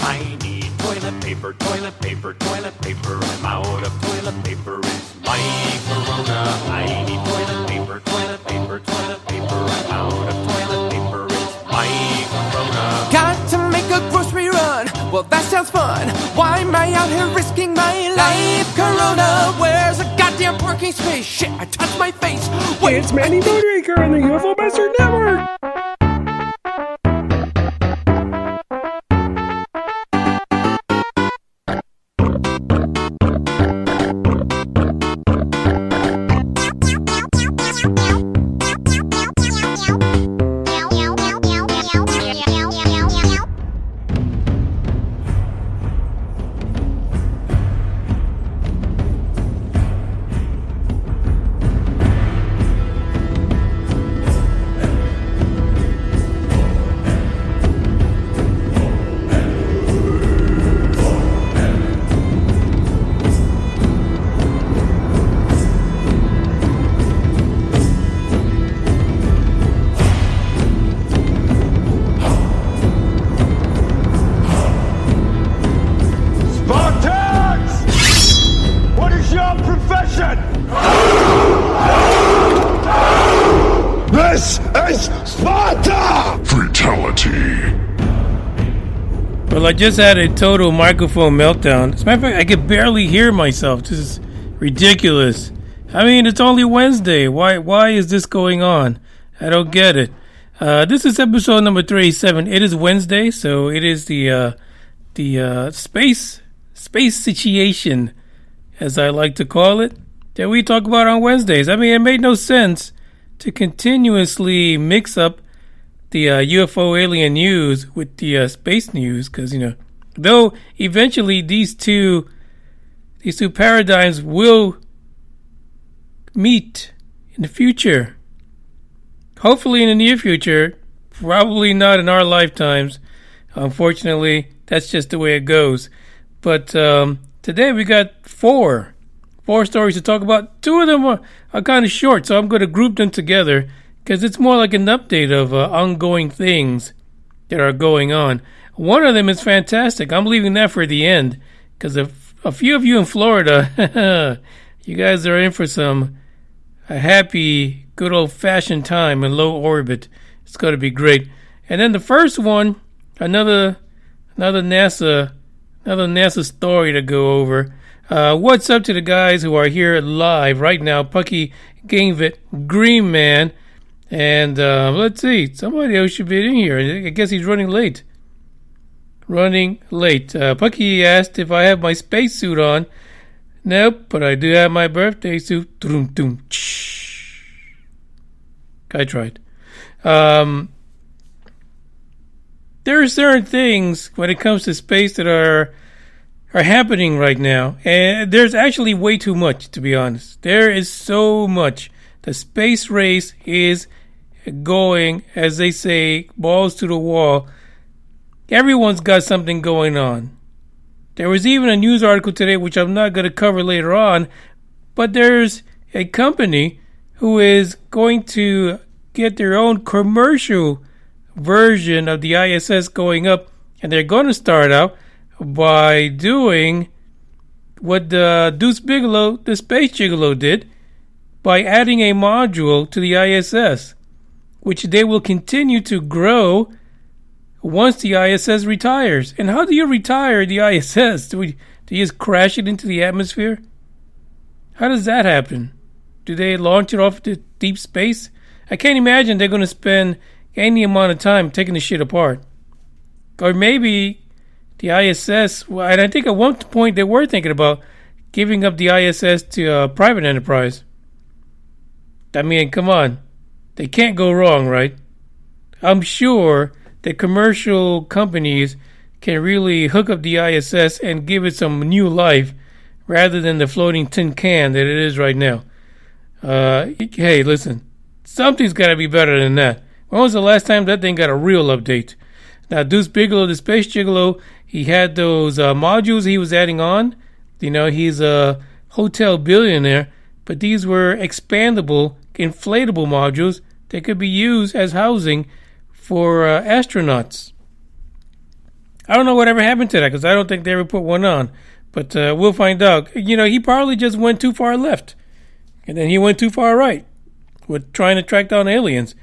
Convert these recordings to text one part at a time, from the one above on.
I need toilet paper, toilet paper, toilet paper. I'm out of toilet paper. It's my corona. I need toilet paper, toilet paper, toilet paper. I'm out of toilet paper. It's my corona. Got to make a grocery run. Well, that sounds fun. Why am I out here risking my life? Corona, where's a goddamn parking space? Shit, I touched my face. Wait, it's Manny Moonraker on the UFO Master Network. This is Sparta! Fatality. Well, I just had a total microphone meltdown. As a matter of fact, I could barely hear myself. This is ridiculous. I mean, it's only Wednesday. Why is this going on? I don't get it. This is episode number 387. It is Wednesday, so it is the space situation, as I like to call it, that we talk about on Wednesdays. I mean, it made no sense to continuously mix up the UFO alien news with the space news, because, though eventually these two paradigms will meet in the future. Hopefully in the near future, probably not in our lifetimes. Unfortunately, that's just the way it goes. But today we got four stories to talk about. Two of them are kind of short, so I'm going to group them together because it's more like an update of ongoing things that are going on. One of them is fantastic. I'm leaving that for the end because a few of you in Florida, you guys are in for a happy, good old-fashioned time in low orbit. It's going to be great. And then the first one, another NASA story to go over. What's up to the guys who are here live right now? Pucky, Gamevit, Green Man, and let's see. Somebody else should be in here. I guess he's running late. Pucky asked if I have my spacesuit on. Nope, but I do have my birthday suit. I tried. There are certain things when it comes to space that are happening right now, and there's actually way too much, to be honest. There is so much. The space race is going, as they say, balls to the wall. Everyone's got something going on. There was even a news article today, which I'm not going to cover later on, but there's a company who is going to get their own commercial version of the ISS going up, and they're going to start out by doing what Deuce Bigalow, the Space Gigolo, did by adding a module to the ISS, which they will continue to grow once the ISS retires. And how do you retire the ISS? Do you just crash it into the atmosphere? How does that happen? Do they launch it off to deep space? I can't imagine they're going to spend any amount of time taking the shit apart. Or maybe the ISS, and I think at one point they were thinking about giving up the ISS to a private enterprise. I mean, come on. They can't go wrong, right? I'm sure that commercial companies can really hook up the ISS and give it some new life rather than the floating tin can that it is right now. Hey, listen. Something's got to be better than that. When was the last time that thing got a real update? Now, Deuce Bigalow, the Space Gigolo, he had those modules he was adding on. He's a hotel billionaire, but these were expandable, inflatable modules that could be used as housing for astronauts. I don't know whatever happened to that because I don't think they ever put one on. But we'll find out. He probably just went too far left. And then he went too far right with trying to track down aliens.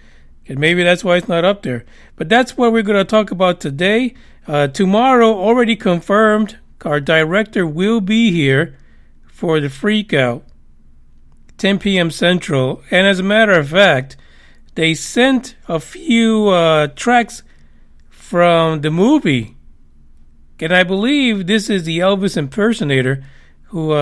And maybe that's why it's not up there. But that's what we're going to talk about today. Tomorrow, already confirmed, our director will be here for the Freak Out, 10 p.m. Central. And as a matter of fact, they sent a few tracks from the movie. And I believe this is the Elvis impersonator who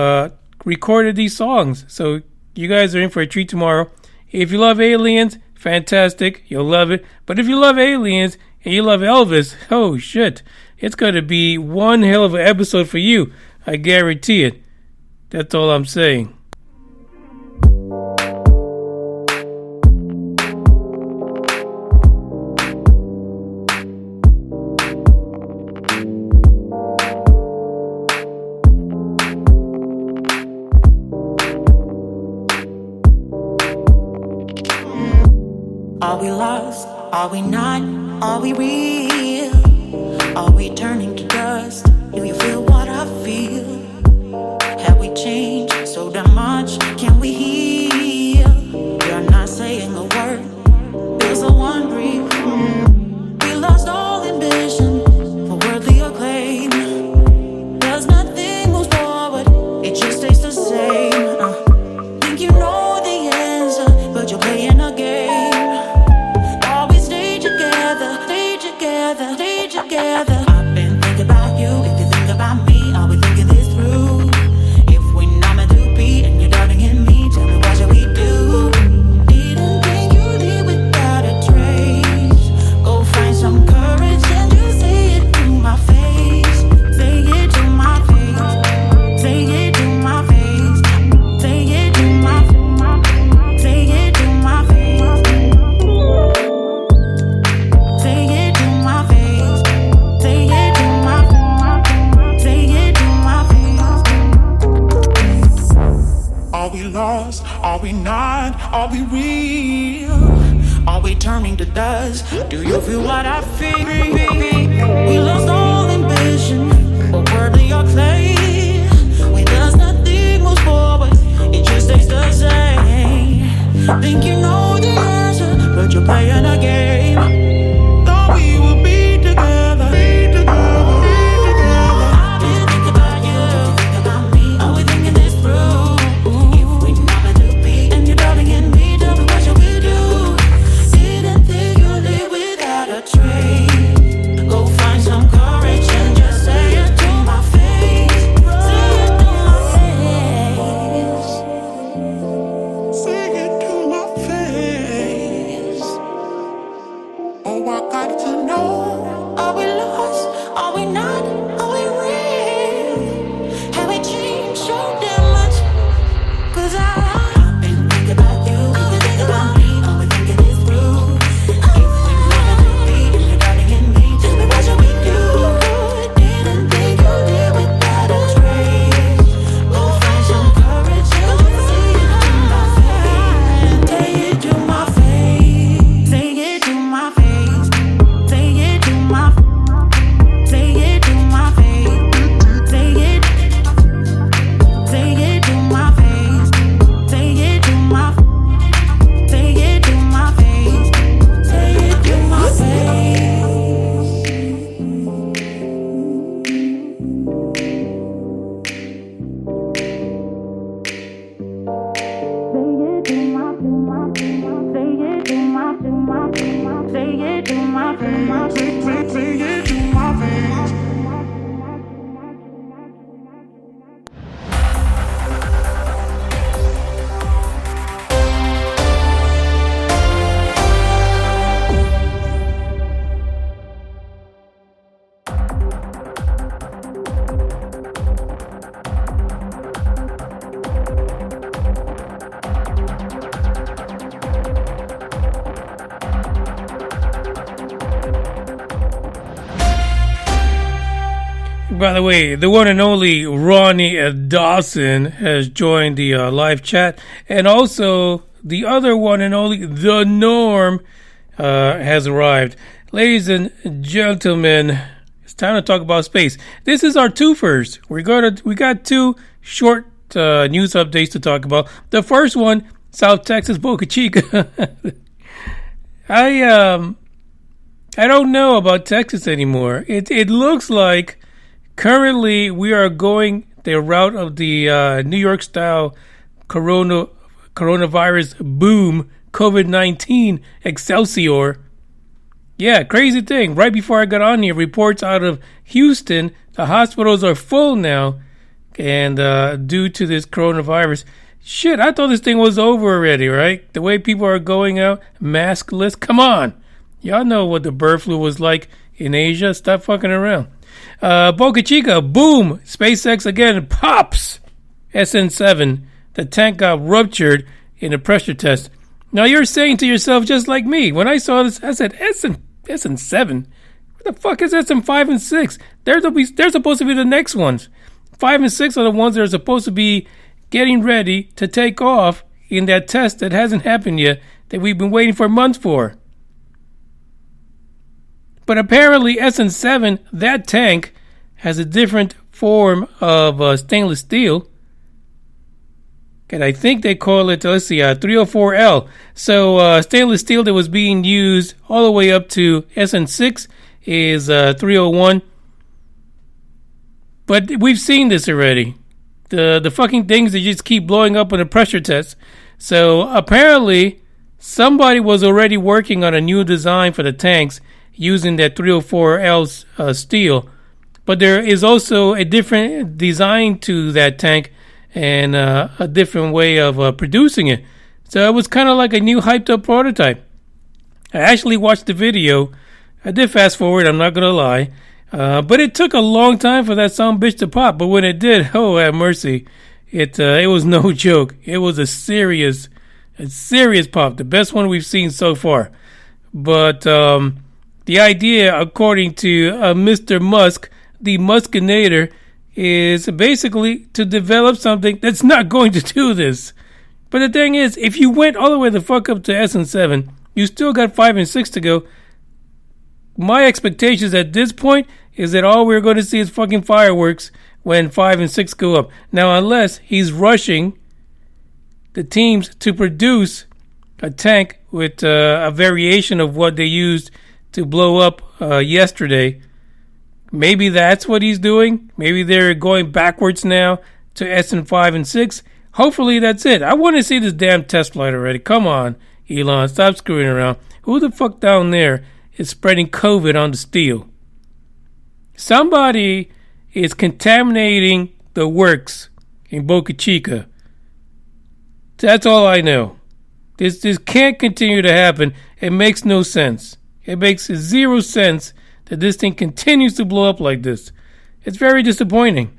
recorded these songs. So you guys are in for a treat tomorrow. If you love aliens, fantastic. You'll love it. But if you love aliens and you love Elvis, oh shit. It's going to be one hell of an episode for you. I guarantee it. That's all I'm saying. Are we lost? Are we not? Are we real? Are we turning to dust? Do you feel what I feel? Have we changed so damn much? Can we heal? You're not saying a word. There's a one brief. We lost all ambition for worldly acclaim. There's nothing moves forward. It just stays the same. Think you know the answer, but you're playing a game. Together. I've been thinking about you. If you think about me, are we thinking this through? If we not meant to be and you're doubting in me, tell me what shall we do? Didn't think you'd leave without a trace. Go find some courage and just say it to my face. Say it to my face. Say it to my face. Say it to my face. Say it to my face. Say it to my face. Are we lost? Are we not? Are we real? Are we turning to dust? Do you feel what I feel? We lost all ambition for worldly acclaim. When does nothing moves forward, it just stays the same. Think you know the answer, but you're playing a game. Thought we would be together. By the way, the one and only Ronnie Dawson has joined the live chat, and also the other one and only The Norm has arrived. Ladies and gentlemen, It's time to talk about space. This is our twofers. We got two short news updates to talk about. The first one, South Texas, Boca Chica. I don't know about Texas anymore. It looks like currently we are going the route of the New York style coronavirus boom, COVID-19 Excelsior. Yeah, crazy thing. Right before I got on here, reports out of Houston, the hospitals are full now, and due to this coronavirus. Shit, I thought this thing was over already, right? The way people are going out, maskless. Come on. Y'all know what the bird flu was like in Asia. Stop fucking around. Boca Chica, boom. SpaceX again pops. SN7, the tank got ruptured in a pressure test. Now you're saying to yourself, just like me, when I saw this, I said, SN7? What the fuck is SN5 and 6? They're supposed to be the next ones. 5 and 6 are the ones that are supposed to be getting ready to take off in that test that hasn't happened yet, that we've been waiting for months for. But apparently SN7, that tank, has a different form of stainless steel. And I think they call it, 304L. So stainless steel that was being used all the way up to SN6 is 301. But we've seen this already. The fucking things that just keep blowing up on the pressure test. So apparently somebody was already working on a new design for the tanks using that 304L steel. But there is also a different design to that tank and a different way of producing it. So it was kind of like a new hyped up prototype. I actually watched the video. I did fast forward, I'm not going to lie. But it took a long time for that son bitch to pop. But when it did, oh, have mercy. It was no joke. It was a serious pop. The best one we've seen so far. But the idea, according to Mr. Musk, the Muskinator, is basically to develop something that's not going to do this. But the thing is, if you went all the way the fuck up to SN7, you still got 5 and 6 to go. My expectations at this point is that all we're going to see is fucking fireworks when 5 and 6 go up. Now, unless he's rushing the teams to produce a tank with a variation of what they used to blow up yesterday. Maybe that's what he's doing. Maybe they're going backwards now to SN5 and 6. Hopefully that's it. I want to see this damn test flight already. Come on, Elon. Stop screwing around. Who the fuck down there is spreading COVID on the steel? Somebody is contaminating the works in Boca Chica. That's all I know. This can't continue to happen. It makes no sense. It makes zero sense that this thing continues to blow up like this. It's very disappointing.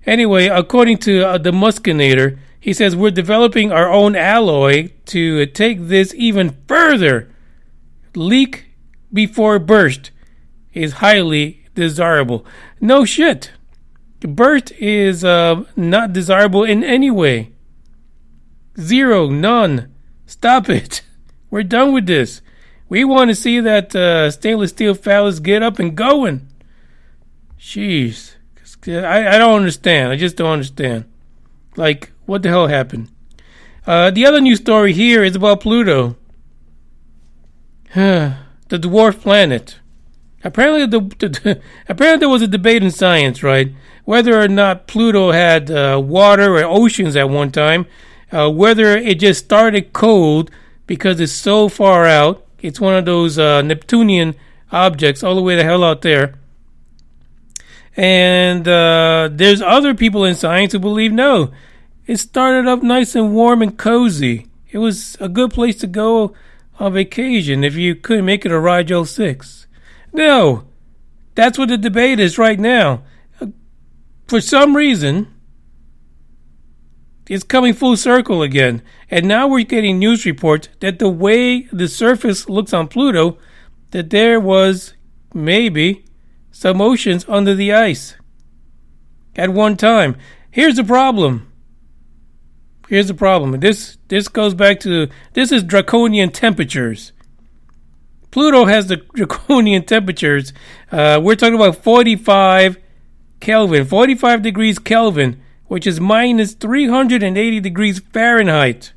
Anyway, according to the Muskinator, he says we're developing our own alloy to take this even further. Leak before burst is highly desirable. No shit. Burst is not desirable in any way. Zero, none. Stop it. We're done with this. We want to see that stainless steel phallus get up and going. Jeez. I don't understand. I just don't understand. Like, what the hell happened? The other news story here is about Pluto. The dwarf planet. Apparently there was a debate in science, right? Whether or not Pluto had water or oceans at one time. Whether it just started cold because it's so far out. It's one of those Neptunian objects all the way the hell out there. And there's other people in science who believe no. It started up nice and warm and cozy. It was a good place to go on vacation if you couldn't make it a Rigel 6. No. That's what the debate is right now. For some reason, it's coming full circle again. And now we're getting news reports that the way the surface looks on Pluto, that there was maybe some oceans under the ice at one time. Here's the problem. This goes back to, this is draconian temperatures. Pluto has the draconian temperatures. We're talking about 45 Kelvin, 45 degrees Kelvin, which is minus 380 degrees Fahrenheit.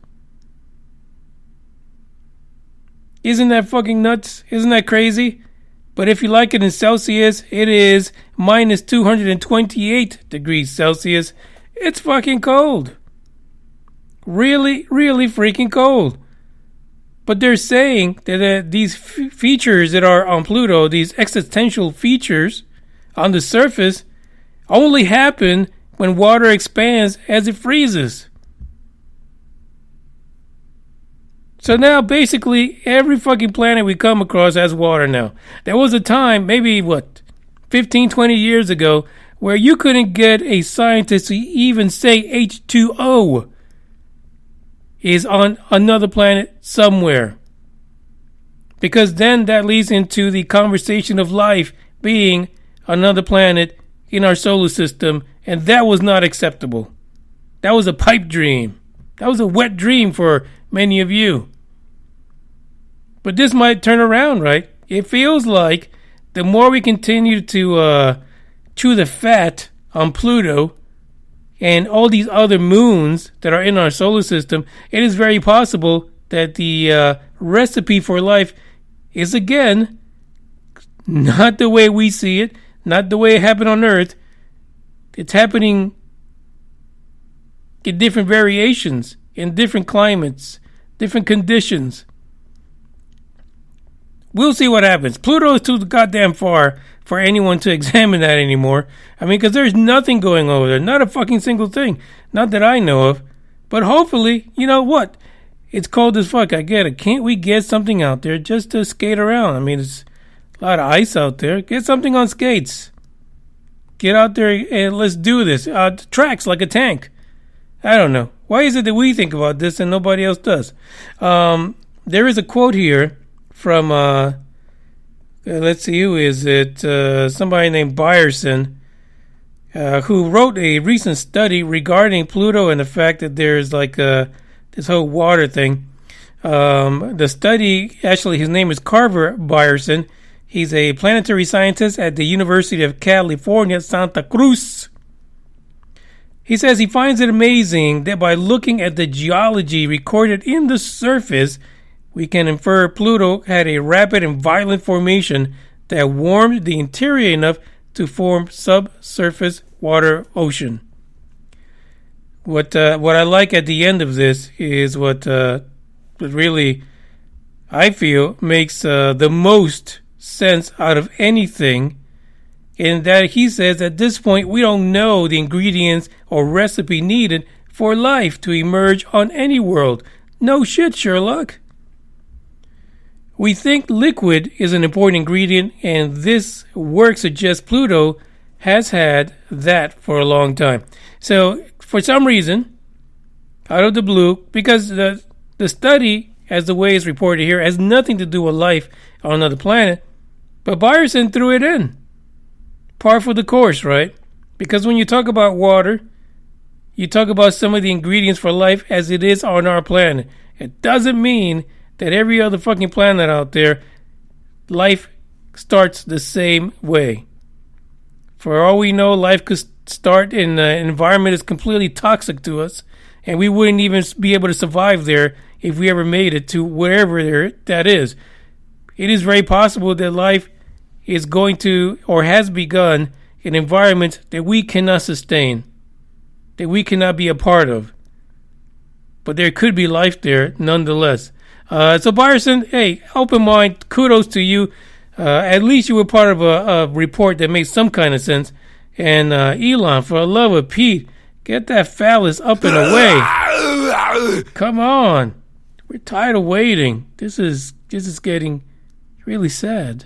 Isn't that fucking nuts? Isn't that crazy? But if you like it in Celsius, it is minus 228 degrees Celsius. It's fucking cold. Really, really freaking cold. But they're saying that these features that are on Pluto, these existential features on the surface, only happen when water expands as it freezes. So now basically every fucking planet we come across has water now. There was a time, maybe 15, 20 years ago, where you couldn't get a scientist to even say H2O is on another planet somewhere. Because then that leads into the conversation of life being another planet in our solar system, and that was not acceptable. That was a pipe dream. That was a wet dream for many of you. But this might turn around, right? It feels like the more we continue to chew the fat on Pluto and all these other moons that are in our solar system, it is very possible that the recipe for life is again not the way we see it, not the way it happened on Earth. It's happening in different variations, in different climates, different conditions. We'll see what happens. Pluto is too goddamn far for anyone to examine that anymore. I mean, because there's nothing going over there. Not a fucking single thing. Not that I know of. But hopefully, you know what? It's cold as fuck. I get it. Can't we get something out there just to skate around? I mean, it's a lot of ice out there. Get something on skates. Get out there and let's do this. Tracks like a tank. I don't know. Why is it that we think about this and nobody else does? There is a quote here from, let's see, who is it? Somebody named Byerson, who wrote a recent study regarding Pluto and the fact that there's like this whole water thing. The study, actually, his name is Carver Byerson. He's a planetary scientist at the University of California, Santa Cruz. He says he finds it amazing that by looking at the geology recorded in the surface, we can infer Pluto had a rapid and violent formation that warmed the interior enough to form subsurface water ocean. What I like at the end of this is what really I feel makes the most sense out of anything, in that he says at this point we don't know the ingredients or recipe needed for life to emerge on any world. No shit, Sherlock. We think liquid is an important ingredient, and this work suggests Pluto has had that for a long time. So, for some reason, out of the blue, because the study, as the way it's reported here, has nothing to do with life on another planet, but Byerson threw it in. Par for the course, right? Because when you talk about water, you talk about some of the ingredients for life as it is on our planet. It doesn't mean that every other fucking planet out there, life starts the same way. For all we know, life could start in an environment that's completely toxic to us, and we wouldn't even be able to survive there if we ever made it to wherever that is. It is very possible that life is going to, or has begun, in environments that we cannot sustain, that we cannot be a part of. But there could be life there nonetheless. So Byerson, hey, open mind, kudos to you. At least you were part of a report that made some kind of sense. And Elon, for the love of Pete, get that phallus up and away. Come on. We're tired of waiting. This is getting really sad.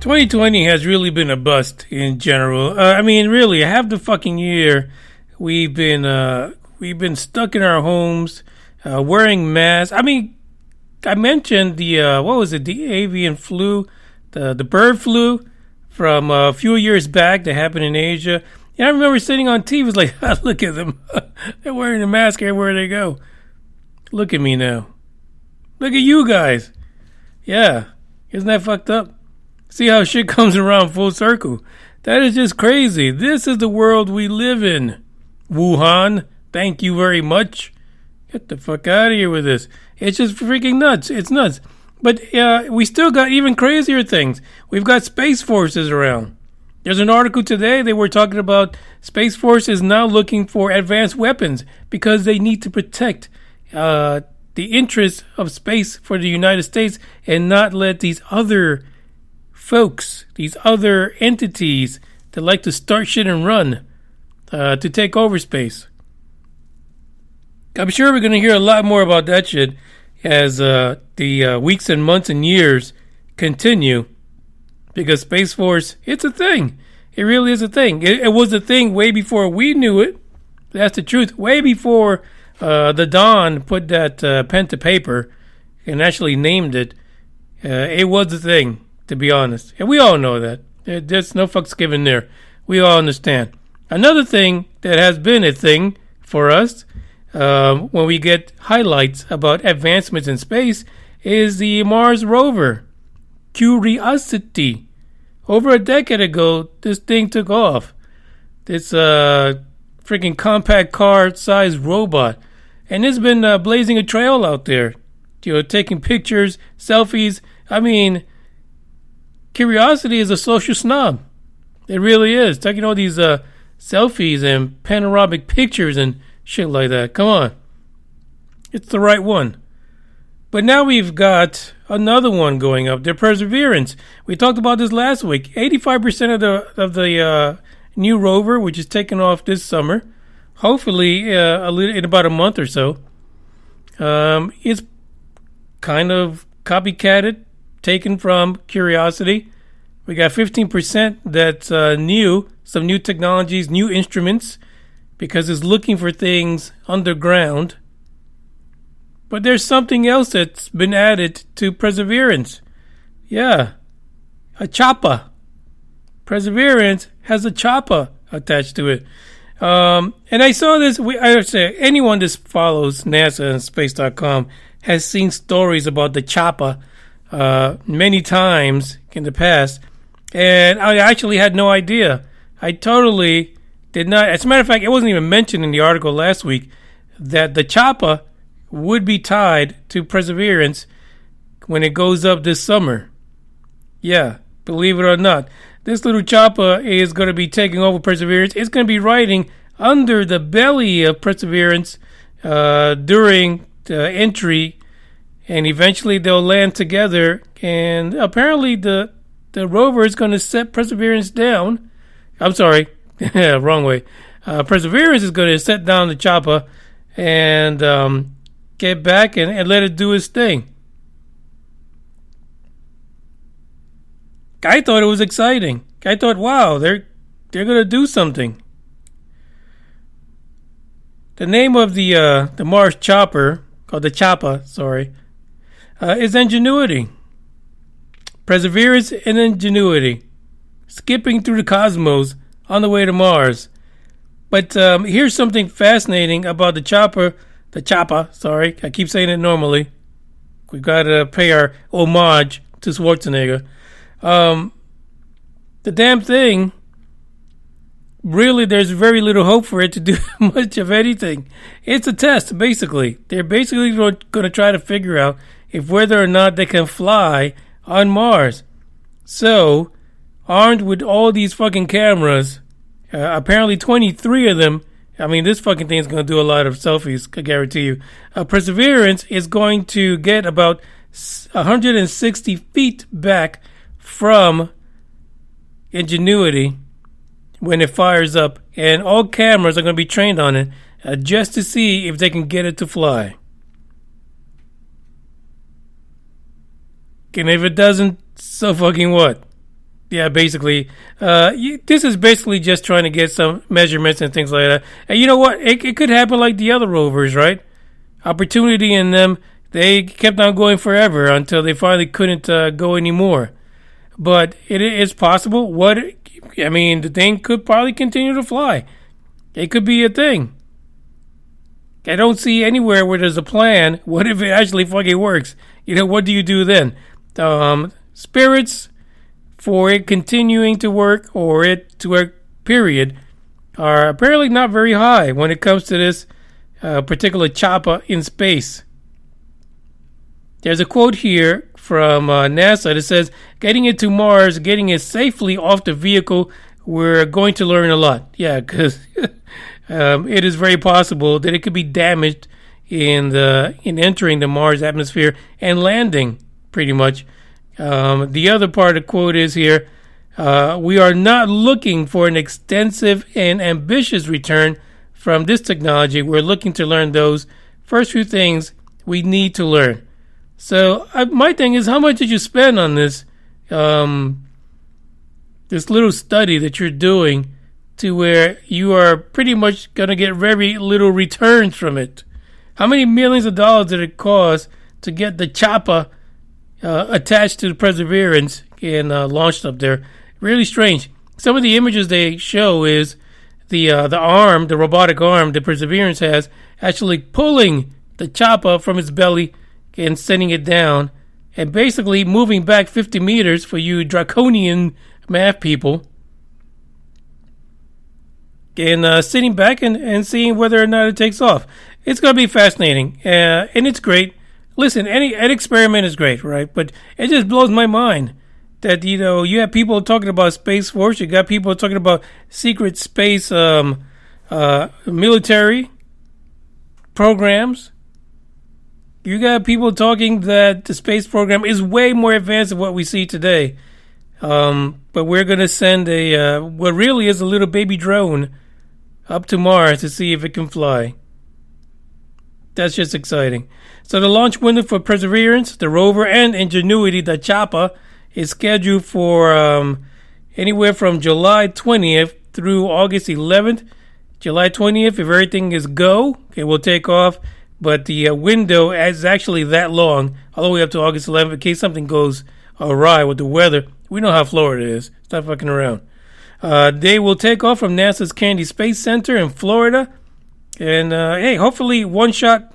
2020 has really been a bust in general. I mean, really, half the fucking year we've been stuck in our homes, wearing masks. I mean, I mentioned the what was it? The avian flu, the bird flu from a few years back that happened in Asia. And I remember sitting on TV, was like, look at them, they're wearing a mask everywhere they go. Look at me now. Look at you guys. Yeah, isn't that fucked up? See how shit comes around full circle. That is just crazy. This is the world we live in. Wuhan, thank you very much. Get the fuck out of here with this. It's just freaking nuts. It's nuts. But we still got even crazier things. We've got Space Forces around. There's an article today. They were talking about Space Force is now looking for advanced weapons because they need to protect the interests of space for the United States and not let these other folks, these other entities that like to start shit and run to take over space. I'm sure we're going to hear a lot more about that shit as the weeks and months and years continue, because Space Force, it's a thing. It really is a thing. It was a thing way before we knew it. That's the truth. Way before the Don put that pen to paper and actually named it, it was a thing, to be honest. And we all know that. There's no fucks given there. We all understand. Another thing that has been a thing for us when we get highlights about advancements in space is the Mars rover, Curiosity. Over a decade ago, this thing took off. This freaking compact car-sized robot. And it's been blazing a trail out there. You know, taking pictures, selfies. I mean, Curiosity is a social snob. It really is. Taking all these selfies and panoramic pictures and shit like that. Come on. It's the right one. But now we've got another one going up, the Perseverance. We talked about this last week. 85% of the new rover, which is taking off this summer, hopefully in about a month or so, is kind of copycatted, taken from Curiosity. We got 15% that's new, some new technologies, new instruments, because it's looking for things underground. But there's something else that's been added to Perseverance. Yeah, a Choppa. Perseverance has a Choppa attached to it. And I saw this, I would say anyone that follows NASA and space.com has seen stories about the Choppa many times in the past. And I actually had no idea. I totally did not. As a matter of fact, it wasn't even mentioned in the article last week that the Choppa would be tied to Perseverance when it goes up this summer. Yeah, believe it or not. This little Choppa is going to be taking over Perseverance. It's going to be riding under the belly of Perseverance during the entry, and eventually they'll land together. And apparently the rover is going to set Perseverance down. I'm sorry, wrong way. Perseverance is going to set down the Choppa and get back and let it do its thing. I thought it was exciting. I thought, wow, they're going to do something. The name of the Mars chopper, called the Choppa, is Ingenuity. Perseverance and Ingenuity, skipping through the cosmos on the way to Mars. But here's something fascinating about the Choppa. I keep saying it normally. We got to pay our homage to Schwarzenegger. The damn thing, really, there's very little hope for it to do much of anything. It's a test, basically. They're basically going to try to figure out if whether or not they can fly on Mars. So, armed with all these fucking cameras, apparently 23 of them. I mean, this fucking thing is going to do a lot of selfies, I guarantee you. Perseverance is going to get about 160 feet back from Ingenuity when it fires up, and all cameras are going to be trained on it just to see if they can get it to fly. And if it doesn't, so fucking what? Yeah, basically. This is basically just trying to get some measurements and things like that. And you know what? It could happen like the other rovers, right? Opportunity in them, they kept on going forever until they finally couldn't go anymore. But it is possible. The thing could probably continue to fly. It could be a thing. I don't see anywhere where there's a plan. What if it actually fucking works? What do you do then? Spirits for it continuing to work or it to work, period, are apparently not very high when it comes to this particular Choppa in space. There's a quote here from NASA that says, getting it to Mars, getting it safely off the vehicle, we're going to learn a lot. Yeah, because it is very possible that it could be damaged in entering the Mars atmosphere and landing, pretty much. The other part of the quote is here, we are not looking for an extensive and ambitious return from this technology. We're looking to learn those first few things we need to learn. So my thing is, how much did you spend on this this little study that you're doing to where you are pretty much going to get very little returns from it? How many millions of dollars did it cost to get the Choppa attached to the Perseverance and launched up there? Really strange. Some of the images they show is the arm, the robotic arm the Perseverance has, actually pulling the Choppa from its belly and sending it down, and basically moving back 50 meters for you draconian math people, and sitting back and seeing whether or not it takes off. It's going to be fascinating, and it's great. Listen, any experiment is great, right? But it just blows my mind that, you have people talking about Space Force, you got people talking about secret space military programs. You got people talking that the space program is way more advanced than what we see today. But we're going to send what really is a little baby drone up to Mars to see if it can fly. That's just exciting. So the launch window for Perseverance, the rover, and Ingenuity, the Choppa, is scheduled for anywhere from July 20th through August 11th. July 20th, if everything is go, it will take off. But the window is actually that long, all the way up to August 11th, in case something goes awry with the weather. We know how Florida is. Stop fucking around. They will take off from NASA's Kennedy Space Center in Florida. And, hey, hopefully one shot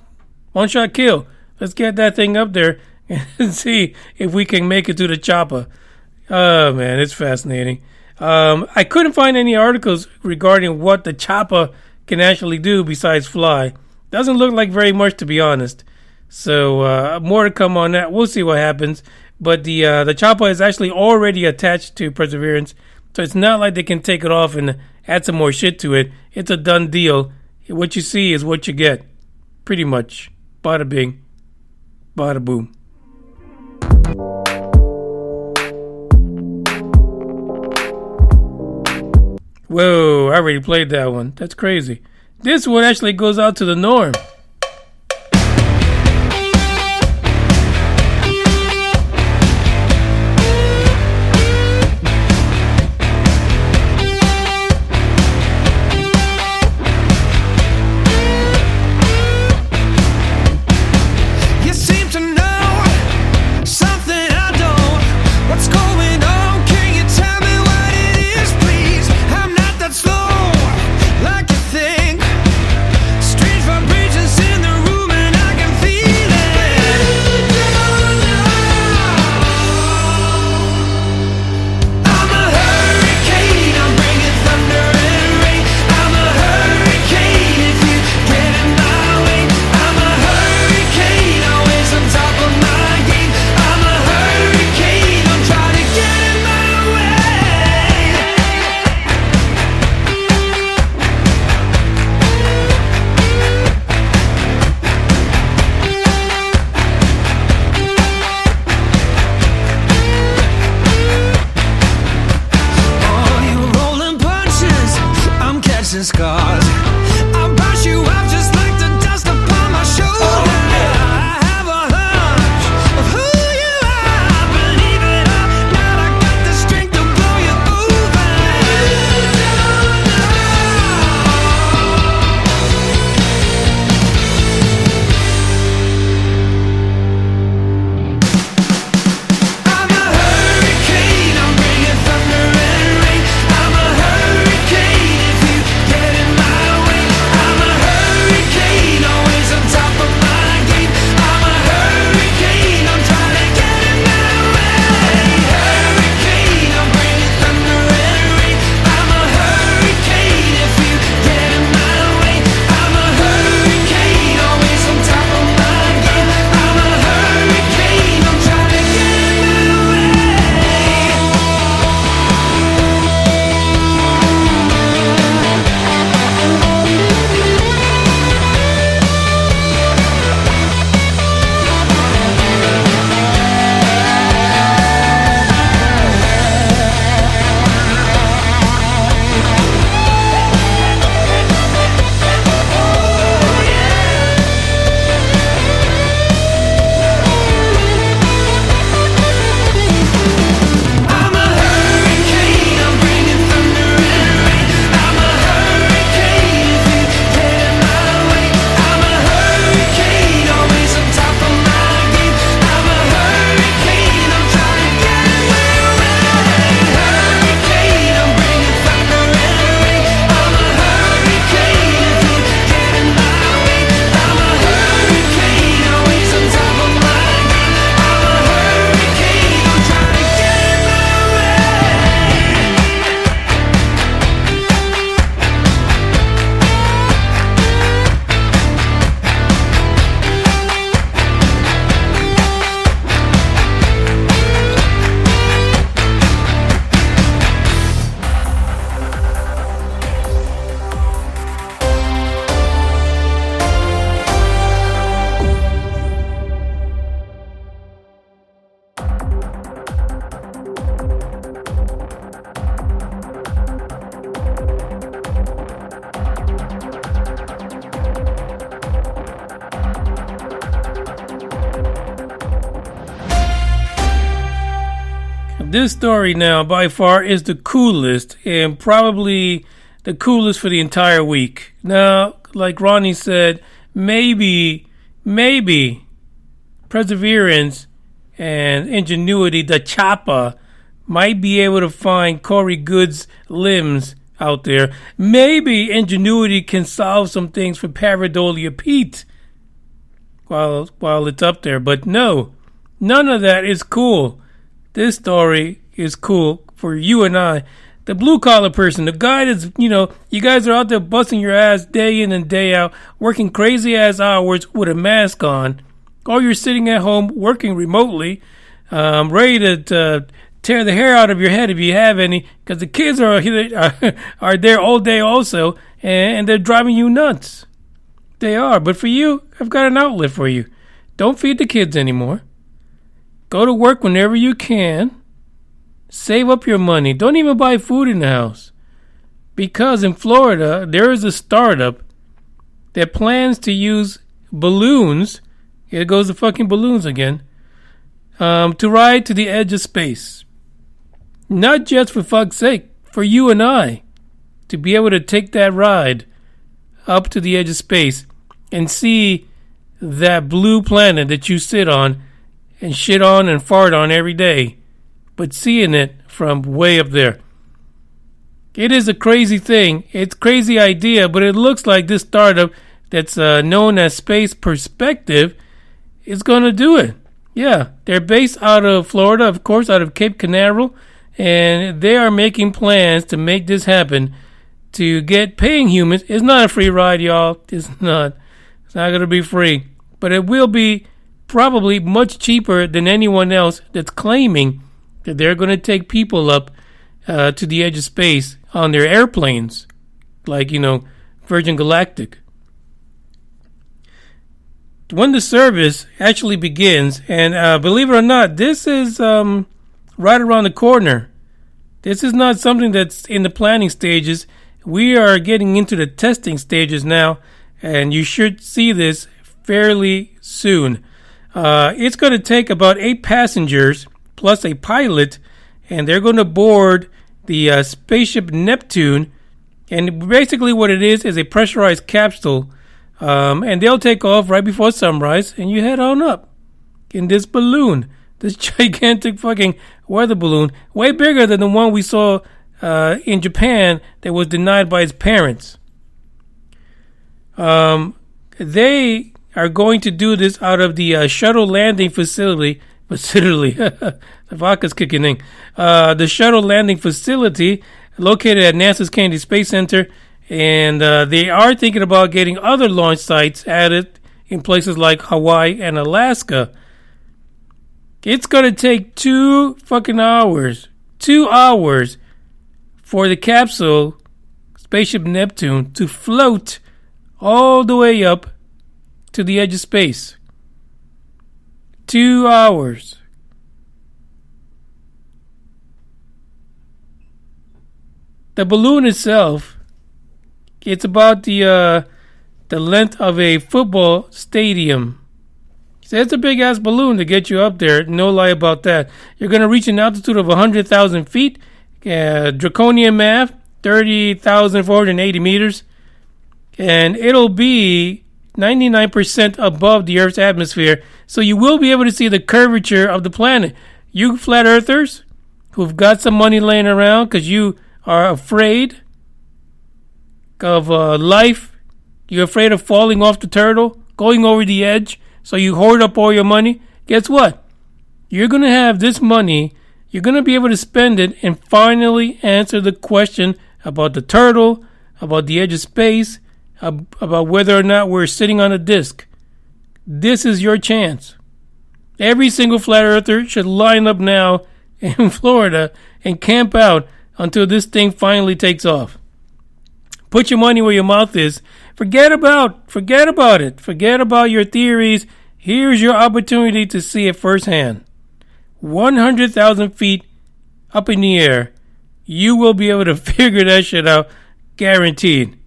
kill. Let's get that thing up there and see if we can make it to the Choppa. Oh, man, it's fascinating. I couldn't find any articles regarding what the Choppa can actually do besides fly. Doesn't look like very much, to be honest. So more to come on that. We'll see what happens. But the Choppa is actually already attached to Perseverance, so it's not like they can take it off and add some more shit to it. It's a done deal. What you see is what you get, pretty much. Bada bing, bada boom. Whoa! I already played that one. That's crazy. This one actually goes out to the norm. You seem to know something I don't. What's going on? Can you tell me what it is, please? I'm not that slow like you think. Strange vibrations This story now, by far, is the coolest, and probably the coolest for the entire week. Now, like Ronnie said, maybe Perseverance and Ingenuity, the Choppa, might be able to find Corey Good's limbs out there. Maybe Ingenuity can solve some things for Pareidolia Pete while it's up there. But no, none of that is cool. This story is cool for you and I, the blue-collar person, the guy that's, you guys are out there busting your ass day in and day out, working crazy-ass hours with a mask on, or you're sitting at home working remotely, ready to tear the hair out of your head if you have any, because the kids are there all day also, and they're driving you nuts. They are. But for you, I've got an outlet for you. Don't feed the kids anymore. Go to work whenever you can. Save up your money. Don't even buy food in the house. Because in Florida, there is a startup that plans to use balloons. Here goes the fucking balloons again. To ride to the edge of space. Not just for fuck's sake, for you and I. To be able to take that ride up to the edge of space and see that blue planet that you sit on and shit on and fart on every day, but seeing it from way up there. It is a crazy thing. It's a crazy idea, but it looks like this startup that's known as Space Perspective is going to do it. Yeah, they're based out of Florida, of course, out of Cape Canaveral, and they are making plans to make this happen to get paying humans. It's not a free ride, y'all. It's not. It's not going to be free, but it will be probably much cheaper than anyone else that's claiming that they're going to take people up to the edge of space on their airplanes, like, Virgin Galactic. When the service actually begins, and believe it or not, this is right around the corner. This is not something that's in the planning stages. We are getting into the testing stages now, and you should see this fairly soon. It's going to take about 8 passengers plus a pilot, and they're going to board the spaceship Neptune. And basically what it is a pressurized capsule, and they'll take off right before sunrise, and you head on up in this balloon, this gigantic fucking weather balloon, way bigger than the one we saw in Japan that was denied by his parents. They are going to do this out of the shuttle landing facility. The vodka's kicking in. The shuttle landing facility located at NASA's Kennedy Space Center, and they are thinking about getting other launch sites added in places like Hawaii and Alaska. It's going to take 2 fucking hours. 2 hours for the capsule, Spaceship Neptune, to float all the way up to the edge of space. 2 hours. The balloon itself, it's about the length of a football stadium. So it's a big ass balloon to get you up there. No lie about that. You're going to reach an altitude of 100,000 feet. Draconian math, 30,480 meters. And it'll be 99% above the Earth's atmosphere. So you will be able to see the curvature of the planet. You flat earthers who've got some money laying around because you are afraid of life. You're afraid of falling off the turtle, going over the edge. So you hoard up all your money. Guess what? You're going to have this money. You're going to be able to spend it and finally answer the question about the turtle, about the edge of space, about whether or not we're sitting on a disk. This is your chance. Every single flat earther should line up now in Florida and camp out until this thing finally takes off. Put your money where your mouth is. Forget about it. Forget about your theories. Here's your opportunity to see it firsthand. 100,000 feet up in the air. You will be able to figure that shit out. Guaranteed.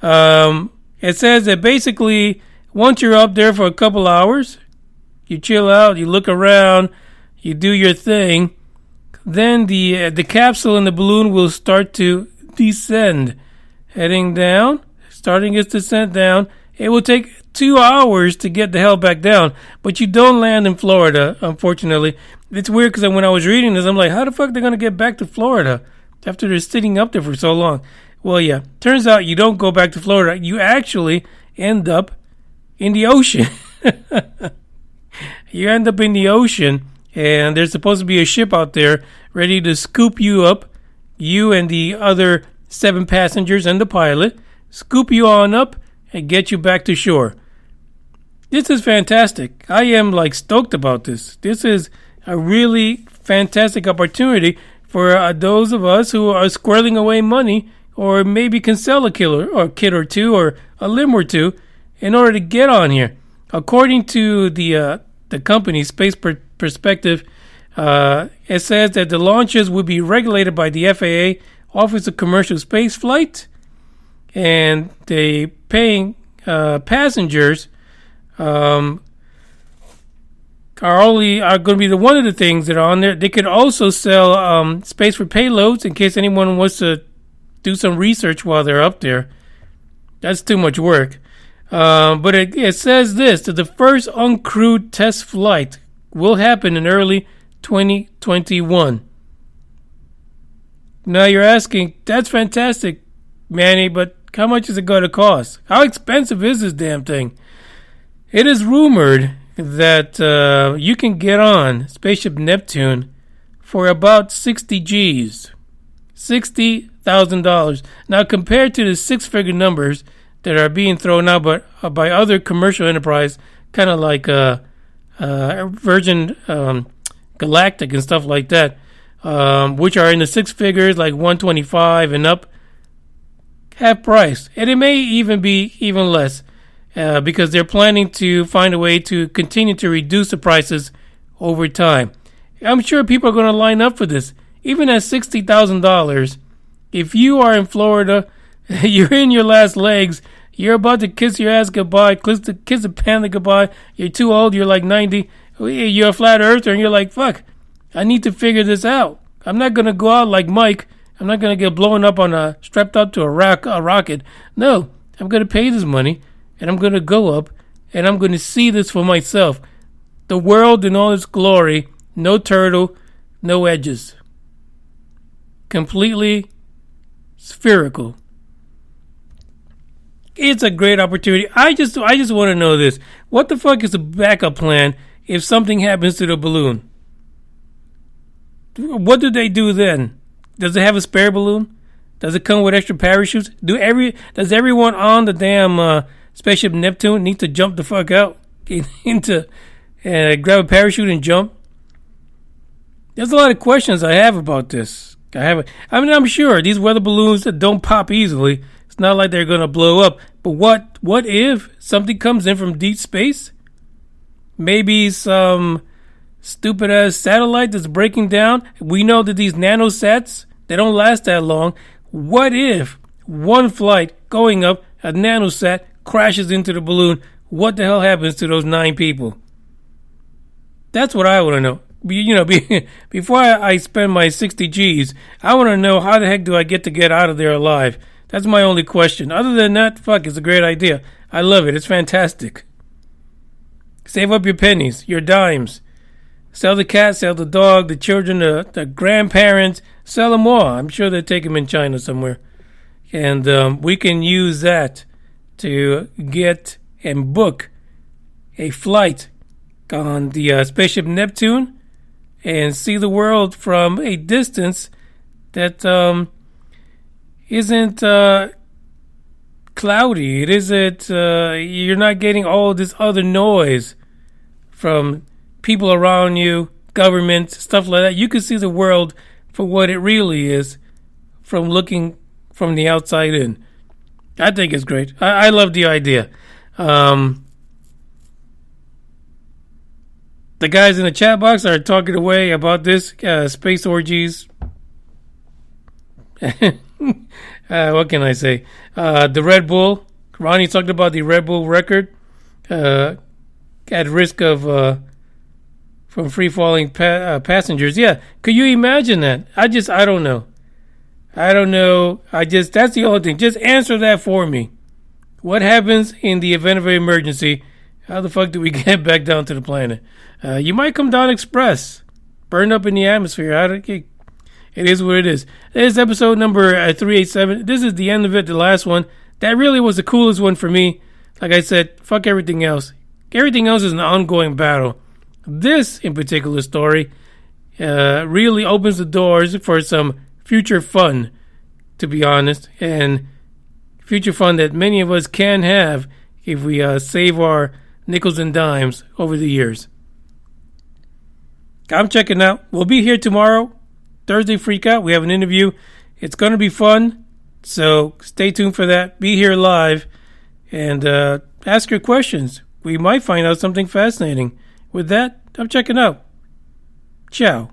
It says that basically once you're up there for a couple hours, you chill out, you look around, you do your thing. then the capsule and the balloon will start to descend, heading down, starting its descent down. It will take 2 hours to get the hell back down, but you don't land in Florida, unfortunately. It's weird because when I was reading this, I'm like, how the fuck they're going to get back to Florida after they're sitting up there for so long? Well, yeah, turns out you don't go back to Florida. You actually end up in the ocean. You end up in the ocean, and there's supposed to be a ship out there ready to scoop you up, you and the other 7 passengers and the pilot, scoop you on up and get you back to shore. This is fantastic. I am stoked about this. This is a really fantastic opportunity for those of us who are squirreling away money, or maybe can sell a killer or a kid or two or a limb or two in order to get on here. According to the company Space Perspective, it says that the launches will be regulated by the FAA, Office of Commercial Space Flight, and they paying passengers are going to be one of the things that are on there. They could also sell space for payloads in case anyone wants to do some research while they're up there. That's too much work. But it says this, that the first uncrewed test flight will happen in early 2021. Now you're asking, that's fantastic, Manny, but how much is it going to cost? How expensive is this damn thing? It is rumored that you can get on Spaceship Neptune for about 60 G's. $60,000. Now, compared to the 6-figure numbers that are being thrown out by other commercial enterprise, kind of like Virgin Galactic and stuff like that, which are in the 6 figures, like 125 and up, half price. And it may even be even less because they're planning to find a way to continue to reduce the prices over time. I'm sure people are going to line up for this. Even at $60,000, if you are in Florida, you're in your last legs, you're about to kiss your ass goodbye, kiss the panda goodbye, you're too old, you're like 90, you're a flat earther, and you're like, fuck, I need to figure this out. I'm not going to go out like Mike. I'm not going to get blown up strapped up to a rocket. No, I'm going to pay this money, and I'm going to go up, and I'm going to see this for myself. The world in all its glory, no turtle, no edges. Completely spherical. It's a great opportunity. I just want to know this. What the fuck is the backup plan if something happens to the balloon? What do they do then? Does it have a spare balloon? Does it come with extra parachutes? Does everyone on the damn Spaceship Neptune need to jump the fuck out into grab a parachute and jump? There's a lot of questions I have about this. I'm sure these weather balloons that don't pop easily, it's not like they're going to blow up. But what if something comes in from deep space? Maybe some stupid ass satellite that's breaking down. We know that these nanosats, they don't last that long. What if one flight going up, a nanosat crashes into the balloon? What the hell happens to those 9 people? That's what I want to know. Before I spend my 60 G's, I want to know how the heck do I get out of there alive? That's my only question. Other than that, fuck, it's a great idea. I love it. It's fantastic. Save up your pennies, your dimes. Sell the cat, sell the dog, the children, the grandparents. Sell them all. I'm sure they take them in China somewhere. And we can use that to get and book a flight on the Spaceship Neptune and see the world from a distance that isn't cloudy. It isn't. You're not getting all this other noise from people around you, government, stuff like that. You can see the world for what it really is from looking from the outside in. I think it's great. I love the idea. The guys in the chat box are talking away about this space orgies. What can I say? The Red Bull. Ronnie talked about the Red Bull record. At risk of from free-falling passengers. Yeah, could you imagine that? I don't know. That's the only thing. Just answer that for me. What happens in the event of an emergency? How the fuck do we get back down to the planet? You might come down express, burn up in the atmosphere. It is what it is. This is episode number 387. This is the end of it, the last one. That really was the coolest one for me. Like I said, fuck everything else. Everything else is an ongoing battle. This, in particular story, really opens the doors for some future fun, to be honest. And future fun that many of us can have if we save our nickels and dimes over the years. I'm checking out. We'll be here tomorrow, Thursday Freak Out. We have an interview. It's going to be fun, so stay tuned for that. Be here live and ask your questions. We might find out something fascinating. With that, I'm checking out. Ciao.